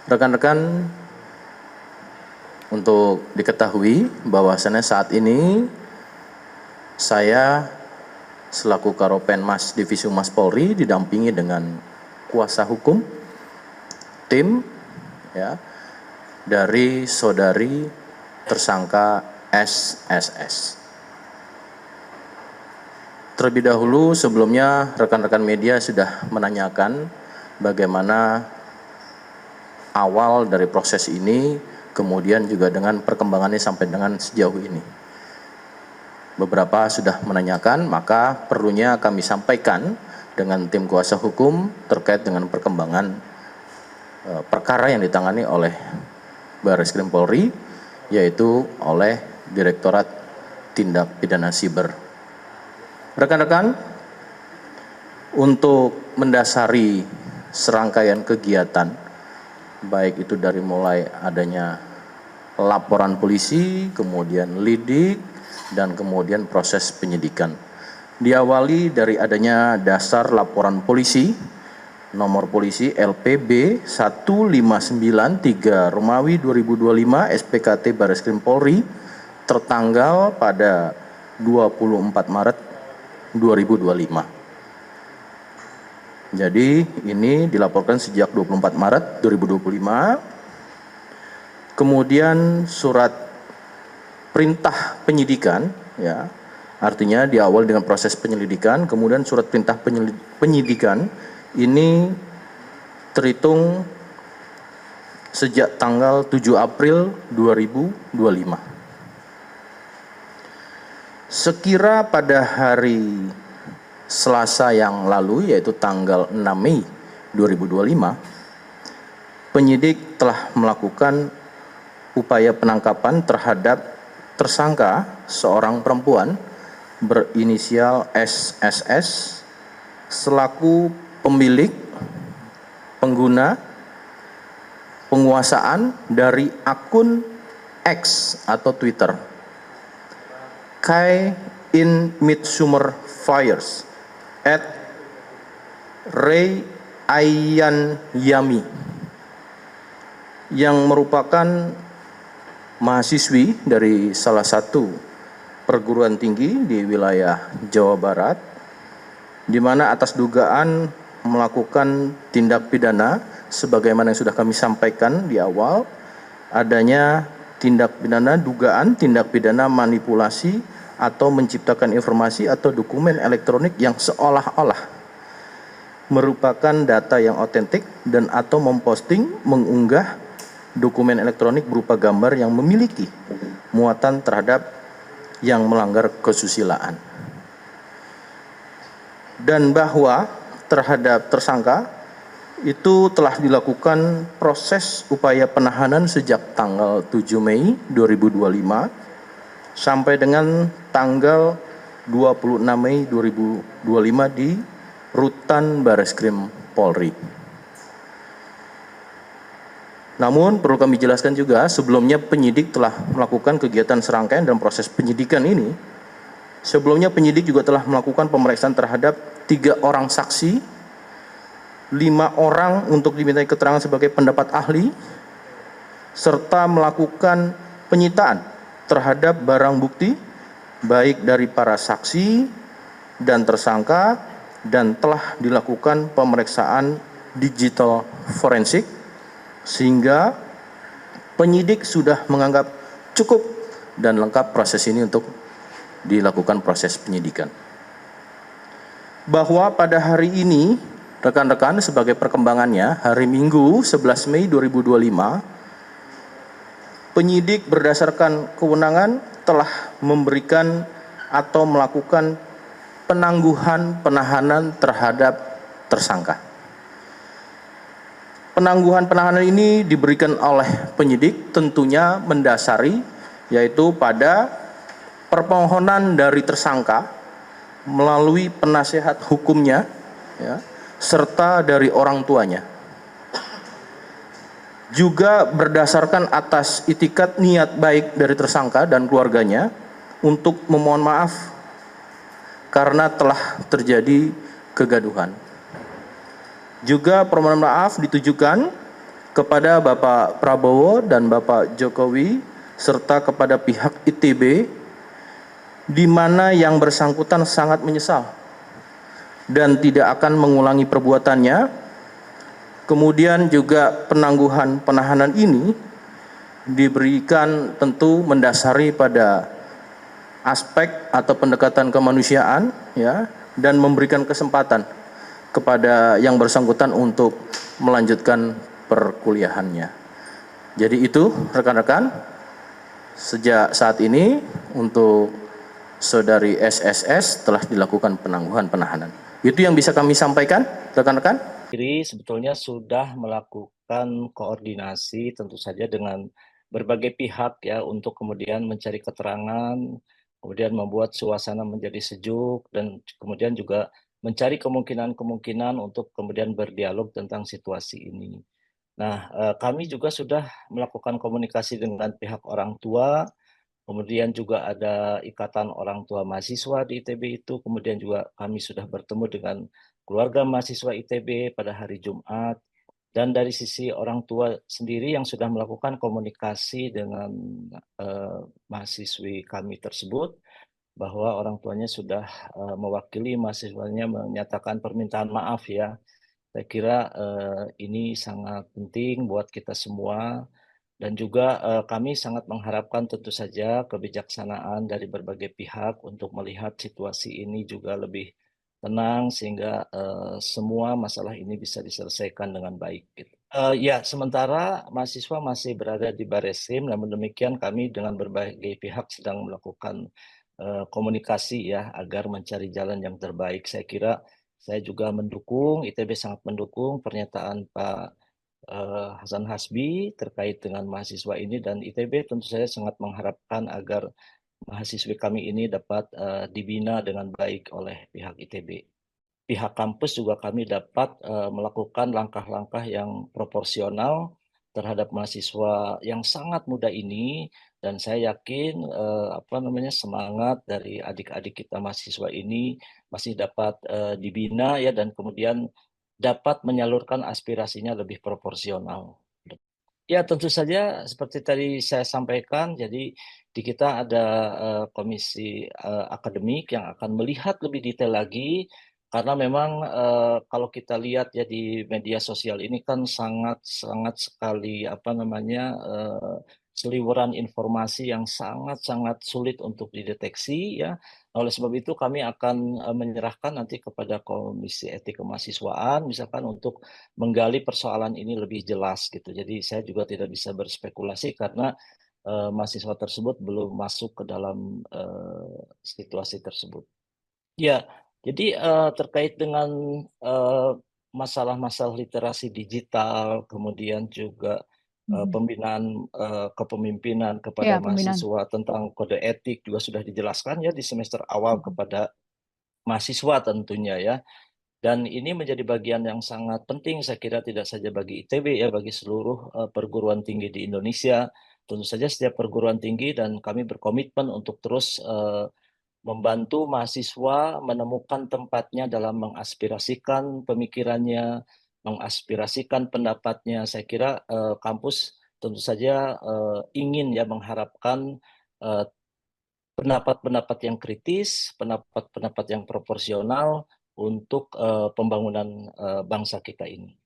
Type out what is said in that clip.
Rekan-rekan, untuk diketahui bahwasannya saat ini saya selaku Karopenmas Divisi Humas Polri didampingi dengan kuasa hukum tim dari saudari tersangka SSS. Terlebih dahulu sebelumnya rekan-rekan media sudah menanyakan bagaimana awal dari proses ini, kemudian juga dengan perkembangannya sampai dengan sejauh ini. Beberapa sudah menanyakan, maka perlunya kami sampaikan dengan tim kuasa hukum terkait dengan perkembangan perkara yang ditangani oleh Barreskrim Polri, yaitu oleh Direktorat Tindak Pidana Siber. Rekan-rekan, untuk mendasari serangkaian kegiatan, baik itu dari mulai adanya laporan polisi, kemudian lidik, dan kemudian proses penyidikan. Diawali dari adanya dasar laporan polisi, nomor polisi LPB 1593 Romawi 2025 SPKT Barreskrim Polri tertanggal pada 24 Maret 2025. Jadi ini dilaporkan sejak 24 Maret 2025. Kemudian surat perintah penyidikan, artinya diawali dengan proses penyelidikan, kemudian surat perintah penyidikan ini terhitung sejak tanggal 7 April 2025. Sekira pada hari Selasa yang lalu, yaitu tanggal 6 Mei 2025, penyidik telah melakukan upaya penangkapan terhadap tersangka seorang perempuan berinisial SSS selaku pemilik, pengguna, penguasaan dari akun X atau Twitter Kai in Midsummer Fires @Ray Ayan Yami, yang merupakan mahasiswi dari salah satu perguruan tinggi di wilayah Jawa Barat, di mana atas dugaan melakukan tindak pidana sebagaimana yang sudah kami sampaikan di awal, adanya dugaan tindak pidana manipulasi atau menciptakan informasi atau dokumen elektronik yang seolah-olah merupakan data yang otentik dan atau memposting, mengunggah dokumen elektronik berupa gambar yang memiliki muatan terhadap yang melanggar kesusilaan. Dan bahwa terhadap tersangka itu telah dilakukan proses upaya penahanan sejak tanggal 7 Mei 2025 sampai dengan tanggal 26 Mei 2025 di Rutan Barreskrim Polri. Namun perlu kami jelaskan juga, sebelumnya penyidik telah melakukan kegiatan serangkaian dalam proses penyidikan ini. Sebelumnya penyidik juga telah melakukan pemeriksaan terhadap 3 orang saksi, 5 orang untuk dimintai keterangan sebagai pendapat ahli, serta melakukan penyitaan terhadap barang bukti baik dari para saksi dan tersangka, dan telah dilakukan pemeriksaan digital forensik sehingga penyidik sudah menganggap cukup dan lengkap proses ini untuk dilakukan proses penyidikan. Bahwa pada hari ini rekan-rekan, sebagai perkembangannya, hari Minggu 11 Mei 2025, penyidik berdasarkan kewenangan telah memberikan atau melakukan penangguhan penahanan terhadap tersangka. Penangguhan penahanan ini diberikan oleh penyidik tentunya mendasari, yaitu pada permohonan dari tersangka melalui penasehat hukumnya, serta dari orang tuanya. Juga berdasarkan atas itikat niat baik dari tersangka dan keluarganya untuk memohon maaf karena telah terjadi kegaduhan. Juga permohonan maaf ditujukan kepada Bapak Prabowo dan Bapak Jokowi serta kepada pihak ITB, di mana yang bersangkutan sangat menyesal dan tidak akan mengulangi perbuatannya. Kemudian juga penangguhan penahanan ini diberikan tentu mendasari pada aspek atau pendekatan kemanusiaan, ya, dan memberikan kesempatan kepada yang bersangkutan untuk melanjutkan perkuliahannya. Jadi itu rekan-rekan, sejak saat ini untuk saudari SSS telah dilakukan penangguhan penahanan. Itu yang bisa kami sampaikan, rekan-rekan. Jadi sebetulnya sudah melakukan koordinasi tentu saja dengan berbagai pihak ya untuk kemudian mencari keterangan, kemudian membuat suasana menjadi sejuk dan kemudian juga mencari kemungkinan-kemungkinan untuk kemudian berdialog tentang situasi ini. Nah, kami juga sudah melakukan komunikasi dengan pihak orang tua, kemudian juga ada Ikatan Orang Tua Mahasiswa di ITB itu, kemudian juga kami sudah bertemu dengan keluarga mahasiswa ITB pada hari Jumat, dan dari sisi orang tua sendiri yang sudah melakukan komunikasi dengan mahasiswi kami tersebut, bahwa orang tuanya sudah mewakili mahasiswanya menyatakan permintaan maaf ya. Saya kira ini sangat penting buat kita semua dan juga kami sangat mengharapkan tentu saja kebijaksanaan dari berbagai pihak untuk melihat situasi ini juga lebih tenang sehingga semua masalah ini bisa diselesaikan dengan baik. Gitu. Ya, sementara mahasiswa masih berada di Baresim, namun demikian kami dengan berbagai pihak sedang melakukan komunikasi ya agar mencari jalan yang terbaik. Saya kira saya juga mendukung, ITB sangat mendukung pernyataan Pak Hasan Hasbi terkait dengan mahasiswa ini dan ITB tentu saja sangat mengharapkan agar mahasiswi kami ini dapat dibina dengan baik oleh pihak ITB. Pihak kampus juga kami dapat melakukan langkah-langkah yang proporsional terhadap mahasiswa yang sangat muda ini dan saya yakin semangat dari adik-adik kita mahasiswa ini masih dapat dibina ya dan kemudian dapat menyalurkan aspirasinya lebih proporsional. Ya tentu saja seperti tadi saya sampaikan, jadi di kita ada komisi akademik yang akan melihat lebih detail lagi karena memang kalau kita lihat ya di media sosial ini kan sangat sekali seliweran informasi yang sangat sulit untuk dideteksi ya. Oleh sebab itu kami akan menyerahkan nanti kepada Komisi Etik Kemahasiswaan misalkan untuk menggali persoalan ini lebih jelas gitu. Jadi saya juga tidak bisa berspekulasi karena mahasiswa tersebut belum masuk ke dalam situasi tersebut. Ya, jadi terkait dengan masalah-masalah literasi digital, kemudian juga pembinaan kepemimpinan kepada Ya, pembinaan. mahasiswa tentang kode etik juga sudah dijelaskan ya di semester awal kepada mahasiswa tentunya ya. Dan ini menjadi bagian yang sangat penting saya kira tidak saja bagi ITB ya, bagi seluruh perguruan tinggi di Indonesia. Tentu saja setiap perguruan tinggi dan kami berkomitmen untuk terus membantu mahasiswa menemukan tempatnya dalam mengaspirasikan pemikirannya, mengaspirasikan pendapatnya. Saya kira kampus tentu saja ingin ya mengharapkan pendapat-pendapat yang kritis, pendapat-pendapat yang proporsional untuk pembangunan bangsa kita ini.